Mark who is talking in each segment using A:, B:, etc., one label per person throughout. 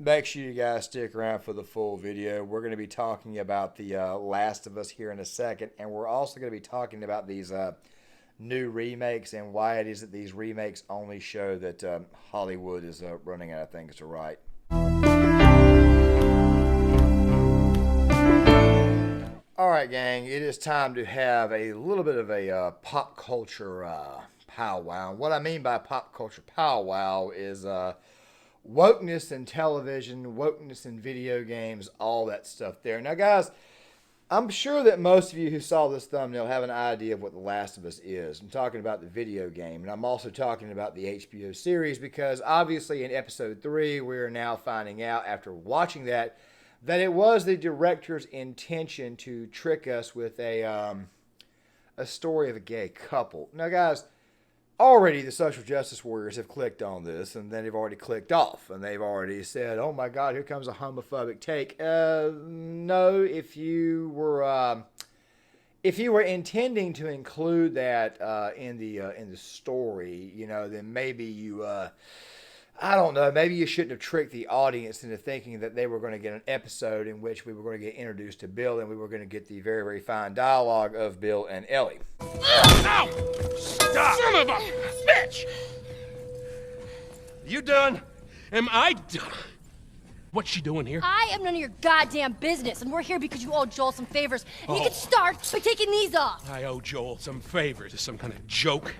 A: Make sure you guys stick around for the full video. We're going to be talking about the Last of Us here in a second, and we're also going to be talking about these new remakes and why it is that these remakes only show that Hollywood is running out of things to write. Alright, gang, it is time to have a little bit of a pop culture powwow. What I mean by pop culture powwow is wokeness in television, wokeness in video games, all that stuff there. Now, guys, I'm sure that most of you who saw this thumbnail have an idea of what The Last of Us is. I'm talking about the video game, and I'm also talking about the HBO series because obviously in episode 3, we're now finding out after watching that it was the director's intention to trick us with a story of a gay couple. Now, guys, already the social justice warriors have clicked on this, and then they've already clicked off, and they've already said, oh my God, here comes a homophobic take. No, if you were intending to include that in the story, you know, then maybe you, I don't know, maybe you shouldn't have tricked the audience into thinking that they were going to get an episode in which we were going to get introduced to Bill and we were going to get the very, very fine dialogue of Bill and Ellie.
B: Ow! Stop! Son of a bitch! You done? Am I done? What's she doing here?
C: I am none of your goddamn business, and we're here because you owe Joel some favors. And you can start by taking these off.
B: I owe Joel some favors. Is some kind of joke?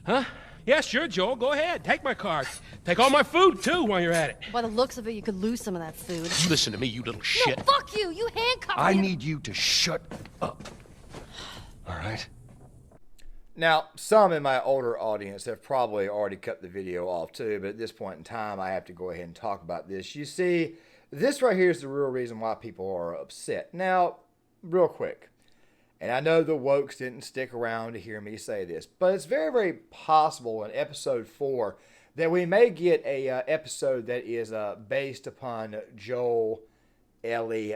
B: Huh? Yeah, sure, Joel. Go ahead. Take my card. Take all my food, too, while you're at it.
C: By the looks of it, you could lose some of that food.
B: You listen to me, you little shit.
C: No, fuck you. You handcuffed me.
D: I need you to shut up. All right?
A: Now, some in my older audience have probably already cut the video off too, but at this point in time, I have to go ahead and talk about this. You see, this right here is the real reason why people are upset. Now, real quick, and I know the wokes didn't stick around to hear me say this, but it's very, very possible in episode 4 that we may get a episode that is based upon Joel, Ellie,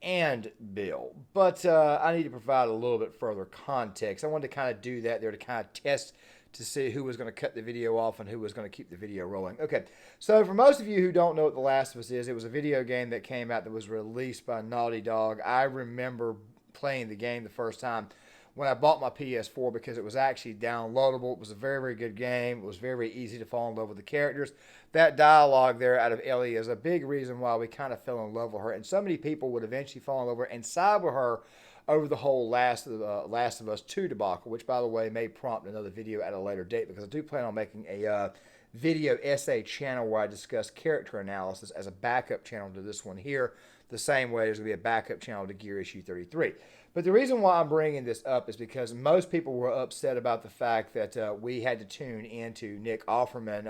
A: and Bill. But I need to provide a little bit further context. I wanted to kind of do that there to kind of test to see who was going to cut the video off and who was going to keep the video rolling. Okay, so for most of you who don't know what The Last of Us is, it was a video game that came out that was released by Naughty Dog. I remember playing the game the first time when I bought my PS4 because it was actually downloadable. It was a very, very good game. It was very easy to fall in love with the characters. That dialogue there out of Ellie is a big reason why we kind of fell in love with her. And so many people would eventually fall in love with her and side with her over the whole Last of Us 2 debacle, which, by the way, may prompt another video at a later date because I do plan on making a video essay channel where I discuss character analysis as a backup channel to this one here, the same way there's going to be a backup channel to Gear Issue 33. But the reason why I'm bringing this up is because most people were upset about the fact that we had to tune into Nick Offerman,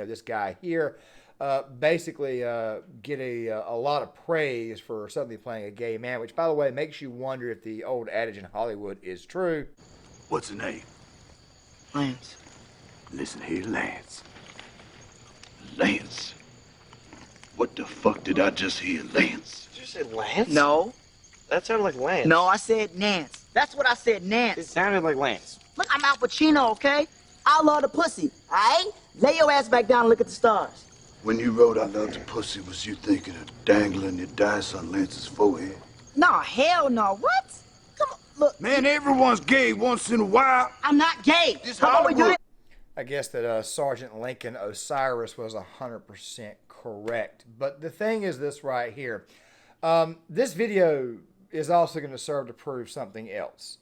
A: this guy here, basically get a lot of praise for suddenly playing a gay man, which, by the way, makes you wonder if the old adage in Hollywood is true.
E: What's the name?
F: Lance.
E: Listen here, Lance. Lance. What the fuck did I just hear, Lance?
F: Did you say Lance?
G: No. That sounded like Lance.
F: No, I said Nance. That's what I said, Nance.
G: It sounded like Lance.
F: Look, I'm Al Pacino, okay? I love the pussy, all right? Lay your ass back down and look at the stars.
E: When you wrote I love the pussy, was you thinking of dangling your dice on Lance's forehead?
F: No, hell no. What? Come on, look.
E: Man, everyone's gay once in a while.
F: I'm not gay.
E: This
F: Come on, we do
E: Hollywood.
F: it.
A: I guess that Sergeant Lincoln Osiris was 100% correct. But the thing is this right here. This video is also going to serve to prove something else.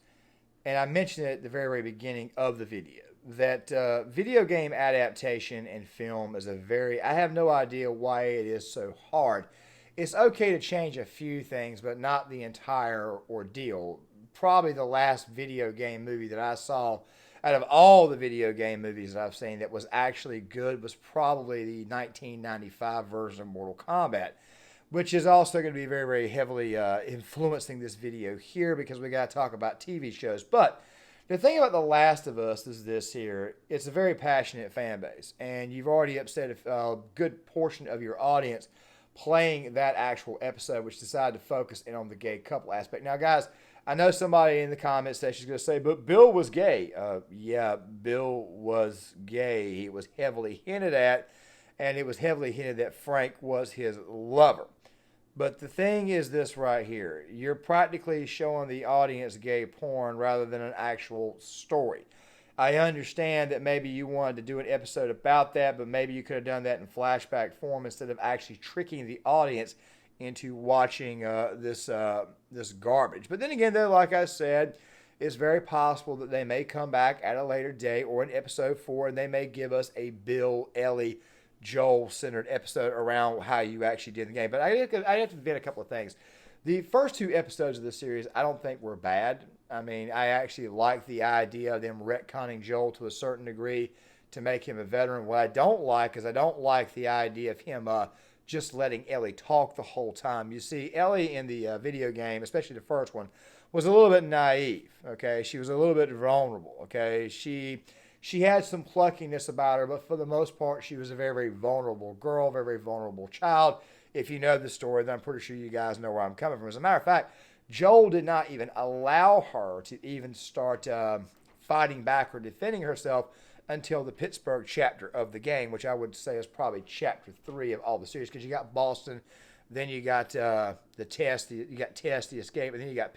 A: And I mentioned it at the very, very beginning of the video. That video game adaptation and film is I have no idea why it is so hard. It's okay to change a few things, but not the entire ordeal. Probably the last video game movie that I saw out of all the video game movies that I've seen that was actually good was probably the 1995 version of Mortal Kombat, which is also going to be very, very heavily influencing this video here because we got to talk about TV shows. But the thing about The Last of Us is this here. It's a very passionate fan base, and you've already upset a good portion of your audience playing that actual episode, which decided to focus in on the gay couple aspect. Now, guys, I know somebody in the comment section is going to say, but Bill was gay. Yeah, Bill was gay. He was heavily hinted at and it was heavily hinted that Frank was his lover. But the thing is this right here. You're practically showing the audience gay porn rather than an actual story. I understand that maybe you wanted to do an episode about that, but maybe you could have done that in flashback form instead of actually tricking the audience into watching this garbage. But then again, though, like I said, it's very possible that they may come back at a later date or in episode 4, and they may give us a Bill, Ellie, Joel-centered episode around how you actually did the game. But I have to admit a couple of things. The first 2 episodes of the series I don't think were bad. I mean, I actually like the idea of them retconning Joel to a certain degree to make him a veteran. What I don't like is I don't like the idea of him just letting Ellie talk the whole time. You see, Ellie in the video game, especially the first one, was a little bit naive, okay? She was a little bit vulnerable, okay? She had some pluckiness about her, but for the most part, she was a very, very vulnerable girl, very, very vulnerable child. If you know the story, then I'm pretty sure you guys know where I'm coming from. As a matter of fact, Joel did not even allow her to even start fighting back or defending herself until the Pittsburgh chapter of the game, which I would say is probably chapter 3 of all the series, because you got Boston, then you got the escape, and then you got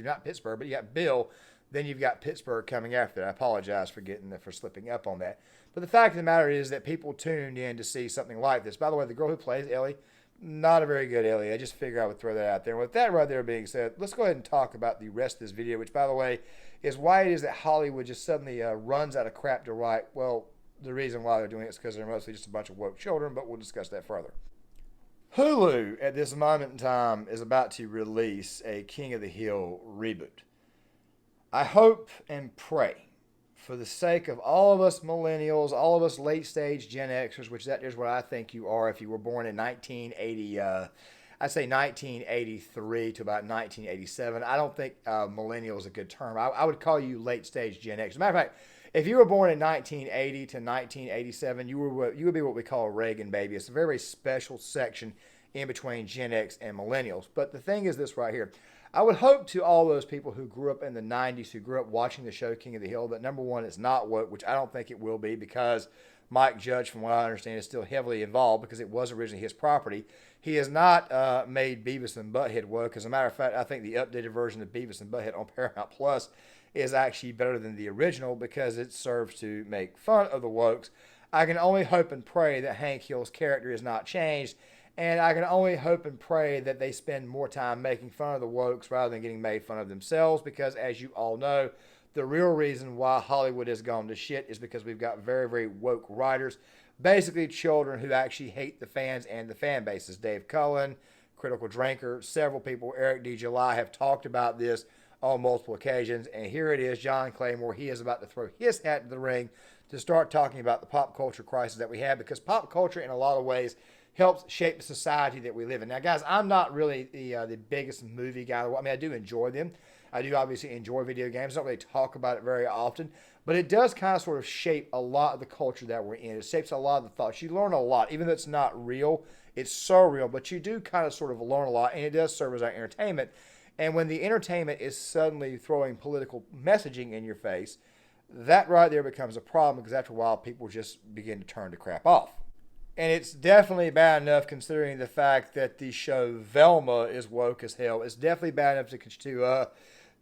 A: not Pittsburgh, but you got Bill. Then you've got Pittsburgh coming after that. I apologize for slipping up on that. But the fact of the matter is that people tuned in to see something like this. By the way, the girl who plays Ellie, not a very good Ellie. I just figured I would throw that out there. And with that right there being said, let's go ahead and talk about the rest of this video, which, by the way, is why it is that Hollywood just suddenly runs out of crap to write. Well, the reason why they're doing it is because they're mostly just a bunch of woke children, but we'll discuss that further. Hulu, at this moment in time, is about to release a King of the Hill reboot. I hope and pray, for the sake of all of us millennials, all of us late-stage Gen Xers, which that is what I think you are if you were born in 1980, I'd say 1983 to about 1987. I don't think millennial is a good term. I would call you late-stage Gen X. As a matter of fact, if you were born in 1980 to 1987, you would be what we call a Reagan baby. It's a very special section in between Gen X and millennials. But the thing is this right here. I would hope to all those people who grew up in the 90s, who grew up watching the show King of the Hill, that number one, it's not woke, which I don't think it will be, because Mike Judge, from what I understand, is still heavily involved because it was originally his property. He has not made Beavis and Butthead woke. As a matter of fact, I think the updated version of Beavis and Butthead on Paramount Plus is actually better than the original because it serves to make fun of the wokes. I can only hope and pray that Hank Hill's character is not changed, and I can only hope and pray that they spend more time making fun of the wokes rather than getting made fun of themselves, because as you all know, the real reason why Hollywood has gone to shit is because we've got very, very woke writers, basically children who actually hate the fans and the fan bases. Dave Cullen, Critical Drinker, several people, Eric D. July, have talked about this on multiple occasions, and here it is, John Claymore. He is about to throw his hat in the ring to start talking about the pop culture crisis that we have, because pop culture in a lot of ways helps shape the society that we live in. Now, guys, I'm not really the biggest movie guy. I mean, I do enjoy them. I do obviously enjoy video games. I don't really talk about it very often, but it does kind of sort of shape a lot of the culture that we're in. It shapes a lot of the thoughts. You learn a lot, even though it's not real. It's surreal, but you do kind of sort of learn a lot, and it does serve as our entertainment. And when the entertainment is suddenly throwing political messaging in your face, that right there becomes a problem, because after a while, people just begin to turn the crap off. And it's definitely bad enough considering the fact that the show Velma is woke as hell. It's definitely bad enough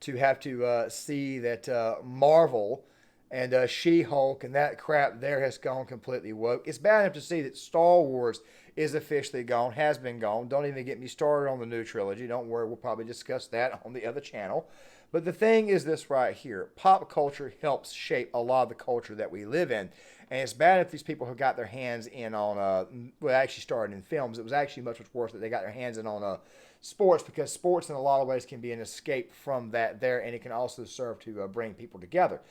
A: to have to see that Marvel and She-Hulk and that crap there has gone completely woke. It's bad enough to see that Star Wars is officially gone, has been gone. Don't even get me started on the new trilogy. Don't worry, we'll probably discuss that on the other channel. But the thing is this right here. Pop culture helps shape a lot of the culture that we live in. And it's bad if these people who got their hands in on, actually started in films. It was actually much, much worse that they got their hands in on sports, because sports in a lot of ways can be an escape from that there, and it can also serve to bring people together.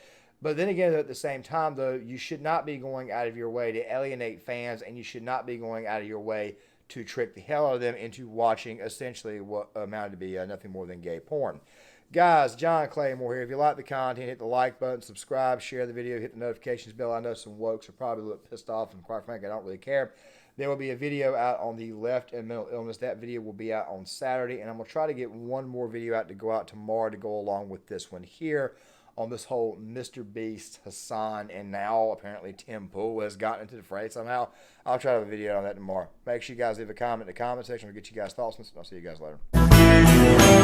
A: But then again, at the same time, though, you should not be going out of your way to alienate fans, and you should not be going out of your way to trick the hell out of them into watching essentially what amounted to be nothing more than gay porn. Guys, John Claymore here. If you like the content, hit the like button, subscribe, share the video, hit the notifications bell. I know some wokes are probably a little pissed off, and quite frankly, I don't really care. There will be a video out on the left and mental illness. That video will be out on Saturday, and I'm going to try to get one more video out to go out tomorrow to go along with this one here on this whole Mr. Beast, Hassan, and now apparently Tim Pool has gotten into the fray somehow. I'll try to have a video on that tomorrow. Make sure you guys leave a comment in the comment section. We'll get you guys' thoughts, and I'll see you guys later.